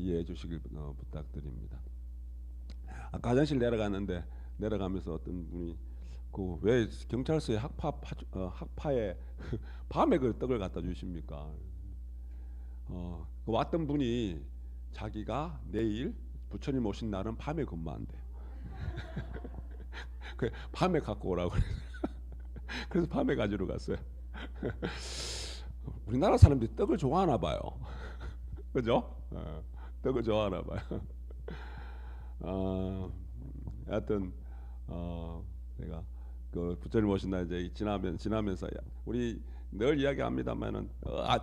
이해해 주시길 부탁드립니다. 아까 화장실 내려가면서 어떤 분이 그 왜 경찰서에 학파에 밤에 그 떡을 갖다 주십니까? 그 왔던 분이 자기가 내일 부처님 오신 날은 밤에 근무한대요. 그 밤에 갖고 오라고 그래서 밤에 가지러 갔어요. 우리나라 사람들이 떡을 좋아하나 봐요. 그죠? 떡을 좋아하나 봐요. 하여튼 내가 그 부처님 오신 날 이제 지나면서 우리 늘 이야기합니다만은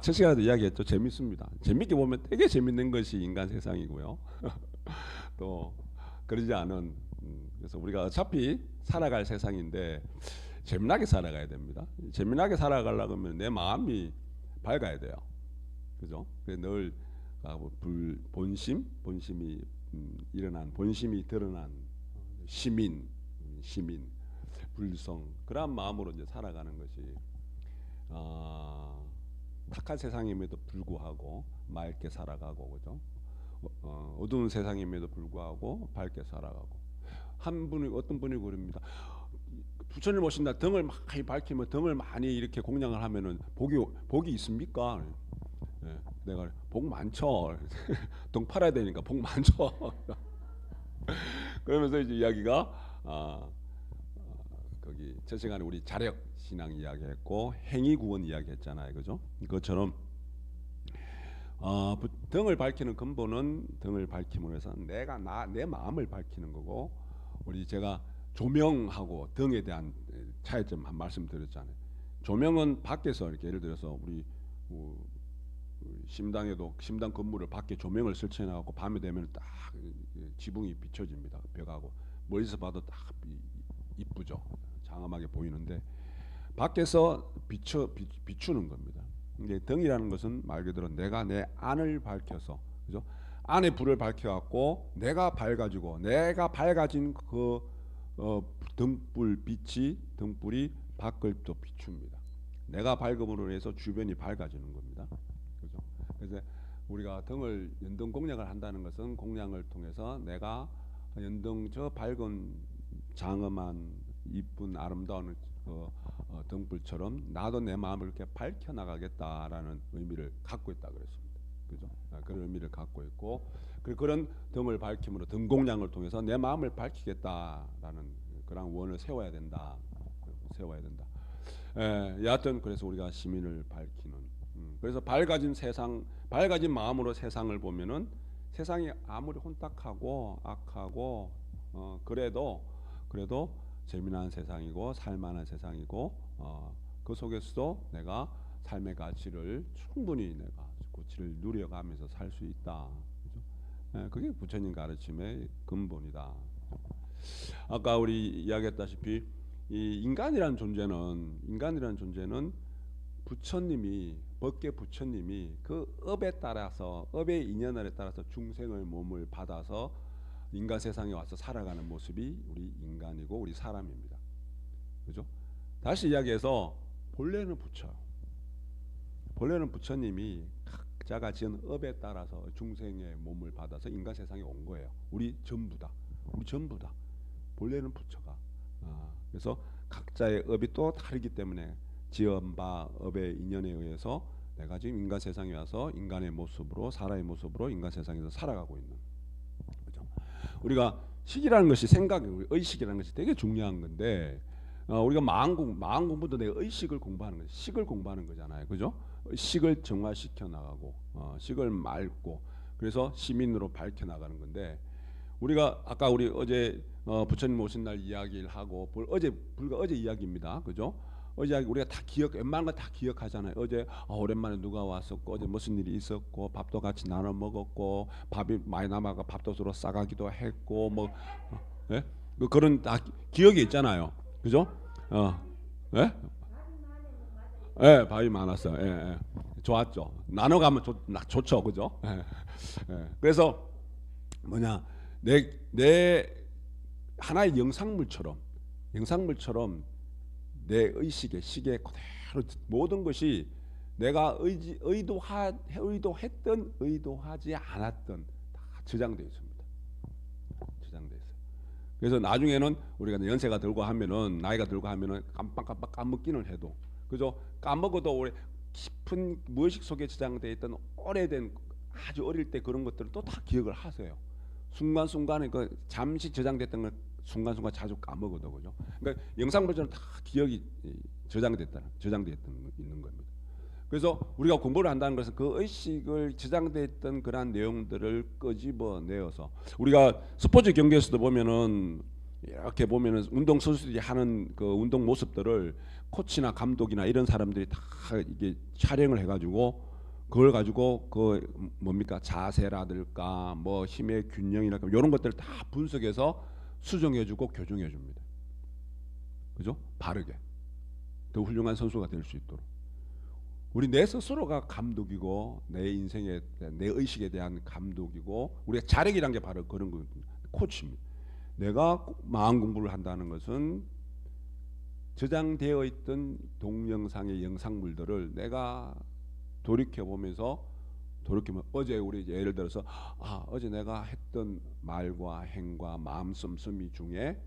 첫 시간에도 이야기했죠. 재밌습니다. 재밌게 보면 되게 재밌는 것이 인간 세상이고요. 또 그러지 않은 그래서 우리가 어차피 살아갈 세상인데 재미나게 살아가야 됩니다. 재미나게 살아가려고 하면 내 마음이 밝아야 돼요. 그죠? 늘 본심이 본심이 드러난 시민, 불성 그러한 마음으로 이제 살아가는 것이 탁한 세상임에도 불구하고 맑게 살아가고 그죠? 어두운 세상임에도 불구하고 밝게 살아가고 어떤 분이 그럽니다. 부처님 오신 날 등을 많이 밝히면 등을 많이 이렇게 공양을 하면은 복이 있습니까? 네, 내가 복 많죠. 등 팔아야 되니까 복 많죠. 그러면서 이제 이야기가 거기 첫 시간에 우리 자력 신앙 이야기했고 행위 구원 이야기했잖아요, 그죠? 그것처럼 등을 밝히는 근본은 등을 밝힘으로 해서 내 마음을 밝히는 거고 제가 조명하고 등에 대한 차이점 한 말씀드렸잖아요. 조명은 밖에서 이렇게 예를 들어서 우리 심당 건물을 밖에 조명을 설치해 놔갖고 밤에 되면 딱 지붕이 비춰집니다. 벽하고 멀리서 봐도 딱 이쁘죠. 장엄하게 보이는데 밖에서 비추는 겁니다. 이게 등이라는 것은 말 그대로 내가 내 안을 밝혀서 그죠? 안에 불을 밝혀갖고 내가 밝아진 그 등불이 밖을 또 비춥니다. 내가 밝음으로 해서 주변이 밝아지는 겁니다. 그죠? 그래서 우리가 연등 공양을 한다는 것은 공양을 통해서 내가 연등 저 밝은 장엄한 이쁜 아름다운 등불처럼 나도 내 마음을 이렇게 밝혀 나가겠다라는 의미를 갖고 있다 그랬습니다. 그죠? 그런 의미를 갖고 있고 그런 등을 밝힘으로 등 공양을 통해서 내 마음을 밝히겠다라는 그런 원을 세워야 된다. 여하튼 그래서 우리가 시민을 밝히는 그래서 밝아진 마음으로 세상을 보면은 세상이 아무리 혼탁하고 악하고 그래도 재미난 세상이고 살만한 세상이고 그 속에서도 내가 삶의 가치를 충분히 내가 가치를 누려가면서 살 수 있다. 그죠? 그게 부처님 가르침의 근본이다. 아까 우리 이야기했다시피 이 인간이라는 존재는 법계 부처님이 그 업의 인연에 따라서 중생의 몸을 받아서 인간 세상에 와서 살아가는 모습이 우리 인간이고 우리 사람입니다. 그죠? 다시 이야기해서 본래는 부처님이 각자가 지은 업에 따라서 중생의 몸을 받아서 인간 세상에 온 거예요. 우리 전부 다. 본래는 부처가. 그래서 각자의 업이 또 다르기 때문에 지은 바 업의 인연에 의해서 내가 지금 인간 세상에 와서 인간의 모습으로 사람의 모습으로 인간 세상에서 살아가고 있는. 그죠? 우리가 식이라는 것이 의식이라는 것이 되게 중요한 건데 우리가 마음 공부도 내가 의식을 공부하는 거죠. 식을 공부하는 거잖아요. 그죠? 식을 정화시켜 나가고 식을 맑고 그래서 시민으로 밝혀 나가는 건데 우리가 아까 우리 어제 부처님 오신 날 이야기를 하고 불과 어제 이야기입니다. 그죠? 어제 우리가 다 웬만한 거 다 기억하잖아요. 어제 오랜만에 누가 왔었고 어제 무슨 일이 있었고 밥도 같이 나눠 먹었고 밥이 많이 남아가 밥도 서로 싸가기도 했고 예? 그런 다 기억이 있잖아요. 그죠? 예? 예, 밥이 많았어요. 예. 좋았죠. 나눠가면 좋죠. 그죠? 예. 그래서 내 하나의 영상물처럼 내 식에 그대로 모든 것이 내가 의도했던 의도하지 않았던 다 저장돼 있습니다. 저장돼 있어요. 그래서 나중에는 우리가 연세가 들고 하면은 나이가 들고 하면은 깜빡깜빡 까먹기는 해도 그죠? 까먹어도 우리 깊은 무의식 속에 저장돼 있던 오래된 아주 어릴 때 그런 것들은 또 다 기억을 하세요. 순간순간에 그 잠시 저장됐던 걸 순간순간 자주 까먹어도 그죠? 그러니까 영상 버전은 다 기억이 저장돼 있는 겁니다. 그래서 우리가 공부를 한다는 것은 그 의식을 저장돼 있던 그러한 내용들을 끄집어내어서 우리가 스포츠 경기에서도 보면은 이렇게 보면은 운동 선수들이 하는 그 운동 모습들을 코치나 감독이나 이런 사람들이 다 이게 촬영을 해가지고 그걸 가지고 그 뭡니까 자세라든가 뭐 힘의 균형이랄까 이런 것들을 다 분석해서 수정해주고 교정해줍니다. 그죠? 바르게 더 훌륭한 선수가 될 수 있도록 우리 내 스스로가 감독이고 내 인생에 내 의식에 대한 감독이고 우리가 자력이란 게 바로 그런 거거든요. 코치입니다. 내가 마음 공부를 한다는 것은 저장되어 있던 동영상의 영상물들을 내가 돌이켜보면서 어제 우리 예를 들어서 어제 내가 했던 말과 행과 마음 씀씀이 중에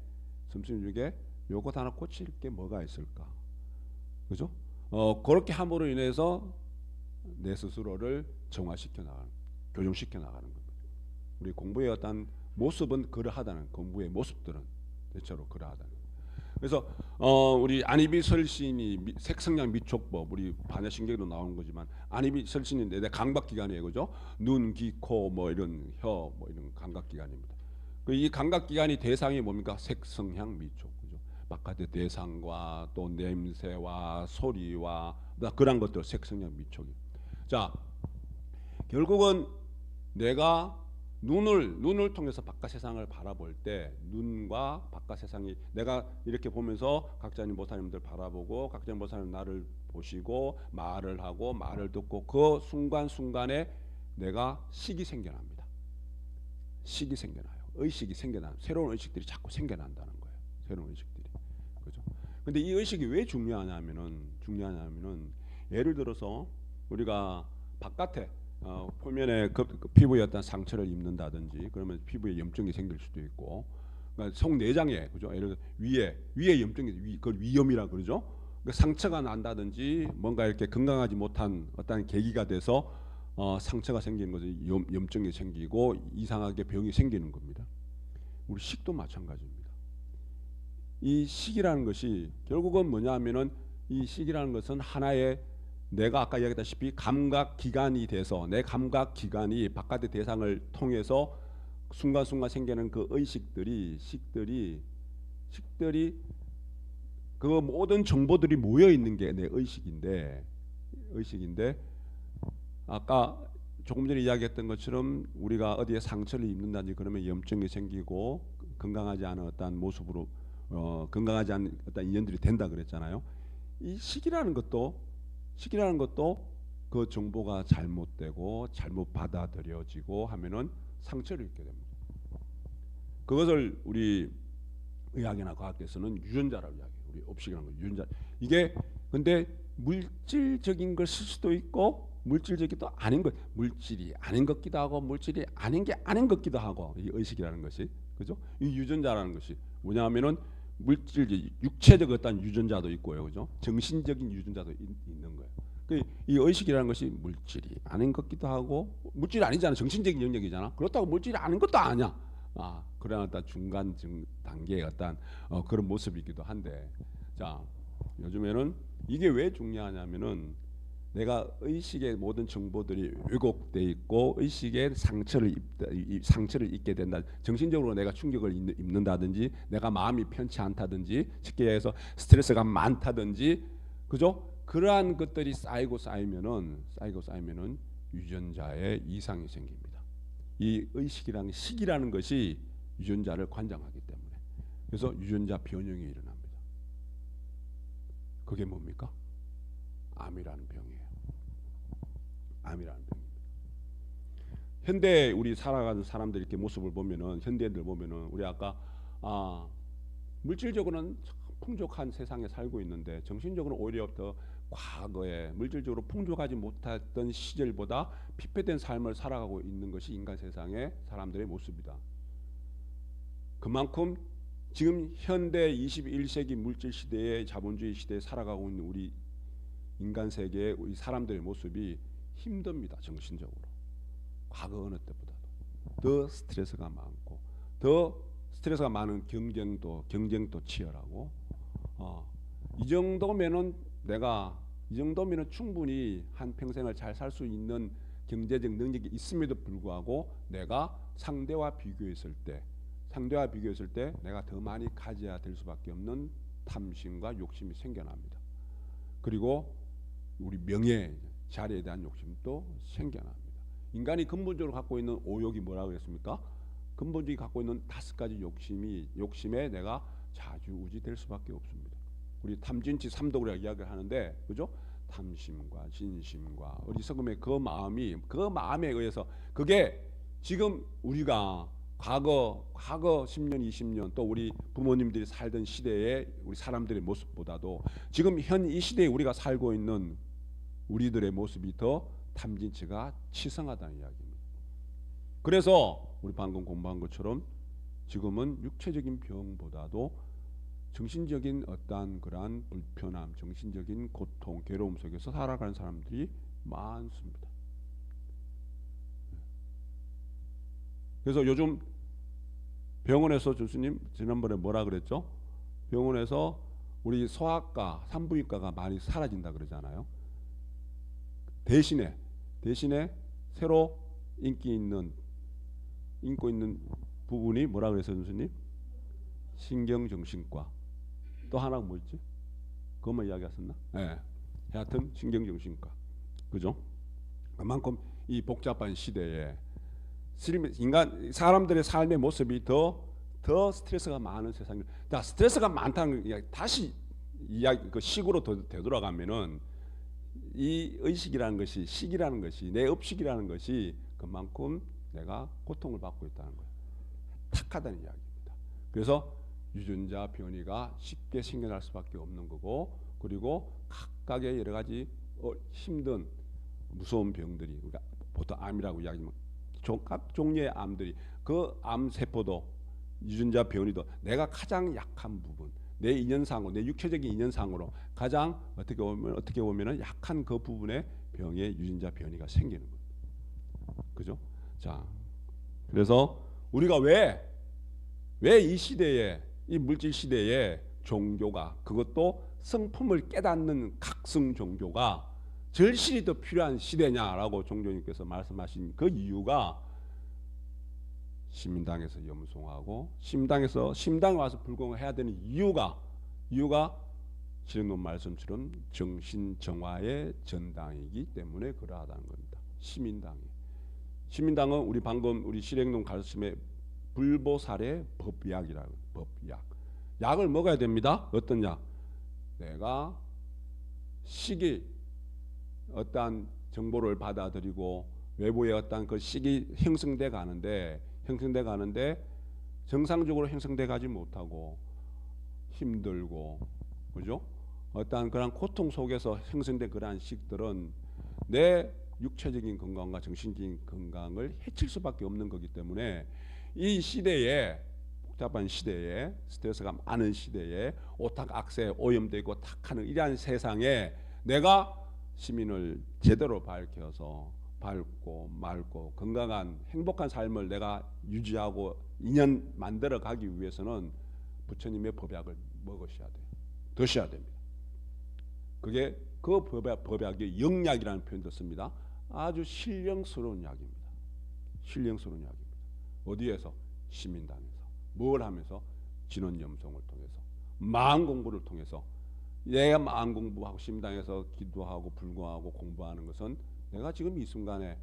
요것 하나 고칠 게 뭐가 있을까, 그죠? 그렇게 함으로 인해서 내 스스로를 정화시켜 나가는, 교정시켜 나가는 겁니다. 우리 공부의 어떤 모습은 그러하다는, 공부의 모습들은 대체로 그러하다는. 그래서 우리 안희비 설신이 색성량 미촉법, 우리 반야신경에도 나오는 거지만 안희비 설신이 내 감각기관이에요, 그죠? 눈, 귀, 코, 뭐 이런 혀, 뭐 이런 감각기관입니다. 이 감각기관이 대상이 뭡니까? 색성향 미촉, 그죠? 바깥의 대상과 또 냄새와 소리와 그런 것들 색성향 미촉이. 자, 결국은 내가 눈을 통해서 바깥 세상을 바라볼 때 눈과 바깥 세상이 내가 이렇게 보면서 각자님 모사님들 바라보고 각자님 모사님 나를 보시고 말을 하고 말을 듣고 그 순간순간에 내가 식이 생겨납니다. 식이 생겨나요. 의식이 생겨나요. 새로운 의식들이 자꾸 생겨난다는 거예요. 새로운 의식들이. 그죠? 근데 이 의식이 왜 중요하냐면은 예를 들어서 우리가 바깥에 표면에 그 피부에 어떤 상처를 입는다든지 그러면 피부에 염증이 생길 수도 있고, 그러니까 속내장에, 그죠? 예를 들어 위에 염증이 그걸 위염이라 그러죠. 그러니까 상처가 난다든지 뭔가 이렇게 건강하지 못한 어떤 계기가 돼서 상처가 생기는 거죠. 염증이 생기고 이상하게 병이 생기는 겁니다. 우리 식도 마찬가지입니다. 이 식이라는 것이 결국은 뭐냐면은 이 식이라는 것은 하나의 내가 아까 이야기했다시피 감각기관이 돼서 내 감각기관이 바깥의 대상을 통해서 순간순간 생기는 그 의식들이 식들이 그 모든 정보들이 모여 있는 게 내 의식인데 아까 조금 전에 이야기했던 것처럼 우리가 어디에 상처를 입는다든지 그러면 염증이 생기고 건강하지 않은 어떤 모습으로 건강하지 않은 어떤 인연들이 된다 그랬잖아요. 이 식이라는 것도 그 정보가 잘못되고 잘못 받아들여지고 하면은 상처를 입게 됩니다. 그것을 우리 의학이나 과학에서는 유전자라고 이야기해요. 우리 업식이라는 거 유전자. 이게 근데 물질적인 것일 수도 있고 물질적이도 아닌 것, 물질이 아닌 것 같기도 하고 물질이 아닌 게 아닌 것 같기도 하고, 이 의식이라는 것이, 그죠? 이 유전자라는 것이 뭐냐면은 물질, 육체적 어떤 유전자도 있고요, 그죠? 정신적인 유전자도 있는 거예요. 이 의식이라는 것이 물질이 아닌 것 같기도 하고 물질이 아니잖아, 정신적인 영역이잖아. 그렇다고 물질이 아닌 것도 아니야. 그런 어떤 중간 단계의 어떤 그런 모습이기도 한데, 자, 요즘에는 이게 왜 중요하냐면은 내가 의식의 모든 정보들이 왜곡돼 있고 의식에 상처를 입게 된다. 정신적으로 내가 충격을 입는다든지 내가 마음이 편치 않다든지 쉽게 해서 스트레스가 많다든지, 그죠? 그러한 것들이 쌓이면은 유전자에 이상이 생깁니다. 이 의식이라는 식이라는 것이 유전자를 관장하기 때문에, 그래서 유전자 변형이 일어납니다. 그게 뭡니까? 암이라는 병이에요. 암이라는 병입니다. 현대 우리 살아가는 사람들 이렇게 모습을 보면은, 현대인들 보면은 우리 아까 물질적으로는 풍족한 세상에 살고 있는데 정신적으로 오히려 더 과거에 물질적으로 풍족하지 못했던 시절보다 피폐된 삶을 살아가고 있는 것이 인간 세상의 사람들의 모습이다. 그만큼 지금 현대 21세기 물질 시대의 자본주의 시대에 살아가고 있는 우리 인간 세계의 우리 사람들의 모습이 힘듭니다. 정신적으로. 과거 어느 때보다도 더 스트레스가 많고 더 스트레스가 많은 경쟁도 치열하고 이 정도면은 충분히 한 평생을 잘 살 수 있는 경제적 능력이 있음에도 불구하고 내가 상대와 비교했을 때 내가 더 많이 가져야 될 수밖에 없는 탐심과 욕심이 생겨납니다. 그리고 우리 명예, 자리에 대한 욕심도 생겨납니다. 인간이 근본적으로 갖고 있는 오욕이 뭐라고 그랬습니까? 근본적으로 갖고 있는 5가지 욕심에 내가 좌지우지될 수밖에 없습니다. 우리 탐진치 삼독이라고 이야기를 하는데, 그죠? 탐심과 진심과 어리석음의 그 마음에 의해서, 그게 지금 우리가 과거 10년, 20년 또 우리 부모님들이 살던 시대의 우리 사람들의 모습보다도 지금 현 이 시대에 우리가 살고 있는 우리들의 모습이 더 탐진치가 치성하다는 이야기입니다. 그래서 우리 방금 공부한 것처럼 지금은 육체적인 병보다도 정신적인 어떠한 그러한 불편함, 정신적인 고통, 괴로움 속에서 살아가는 사람들이 많습니다. 그래서 요즘 병원에서 교수님 지난번에 뭐라 그랬죠? 병원에서 우리 소아과, 산부인과가 많이 사라진다 그러잖아요. 대신에 새로 인기 있는 부분이 뭐라 그랬어요, 교수님? 신경정신과. 또 하나가 뭐였지? 그것만 이야기했었나? 네. 하여튼 신경정신과. 그죠? 그만큼 이 복잡한 시대에 사람들의 삶의 모습이 더 스트레스가 많은 세상이. 자, 스트레스가 많다는 거 다시 이야기 그 식으로 되돌아가면은 이 의식이라는 것이, 식이라는 것이, 내 업식이라는 것이 그만큼 내가 고통을 받고 있다는 거예요. 탁하다는 이야기입니다. 그래서 유전자 변이가 쉽게 생겨날 수밖에 없는 거고, 그리고 각각의 여러 가지 힘든 무서운 병들이, 그러니까 보통 암이라고 이야기하면 각 종류의 암들이, 그 암 세포도 유전자 변이도 내가 가장 약한 부분, 내 인연상으로, 내 육체적인 인연상으로 가장 어떻게 보면은 약한 그 부분에 병의 유전자 변이가 생기는 거예요. 그죠? 자, 그래서 우리가 왜 이 시대에, 이 물질 시대에 종교가, 그것도 성품을 깨닫는 각성 종교가 절실히 더 필요한 시대냐라고 종교님께서 말씀하신 그 이유가, 시민당에서 염송하고 심당에 와서 불공을 해야 되는 이유가 실행론 말씀처럼 정신정화의 전당이기 때문에 그러하다는 겁니다. 시민당은 우리 방금 우리 실행론 가르침의 불보살의 법약이라고, 법약. 약을 먹어야 됩니다. 어떤 약? 내가 식이 어떠한 정보를 받아들이고 외부의 어떠한 그 식이 형성돼 가는데 정상적으로 형성돼 가지 못하고 힘들고, 그죠? 어떠한 그런 고통 속에서 형성된 그러한 식들은 내 육체적인 건강과 정신적인 건강을 해칠 수밖에 없는 거기 때문에, 이 시대에, 복잡한 시대에, 스트레스가 많은 시대에, 오탁악세 오염되고 탁하는 이러한 세상에 내가 시민을 제대로 밝고 맑고 건강한 행복한 삶을 내가 유지하고 인연 만들어 가기 위해서는 부처님의 법약을 먹으셔야 돼요. 드셔야 됩니다. 그게 그 법약의 영약이라는 표현도 씁니다. 아주 신령스러운 약입니다. 신령스러운 약입니다. 어디에서? 시민당에서. 뭘 하면서? 진원염송을 통해서, 마음 공부를 통해서. 내가 마음 공부하고 시민당에서 기도하고 불공하고 공부하는 것은 내가 지금 이 순간에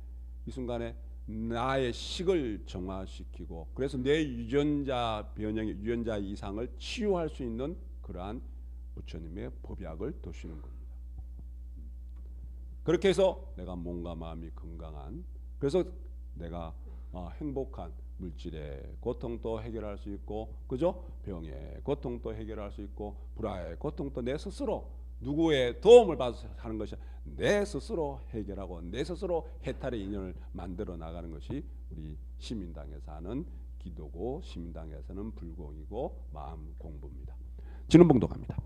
나의 식을 정화시키고, 그래서 내 유전자 이상을 치유할 수 있는 그러한 부처님의 법약을 드시는 겁니다. 그렇게 해서 내가 몸과 마음이 건강한, 그래서 내가 행복한, 물질의 고통도 해결할 수 있고, 그죠? 병의 고통도 해결할 수 있고, 불화의 고통도 내 스스로 누구의 도움을 받아서 하는 것이 내 스스로 해결하고 내 스스로 해탈의 인연을 만들어 나가는 것이 우리 시민당에서 하는 기도고 시민당에서는 불공이고 마음 공부입니다. 진흥봉도 갑니다.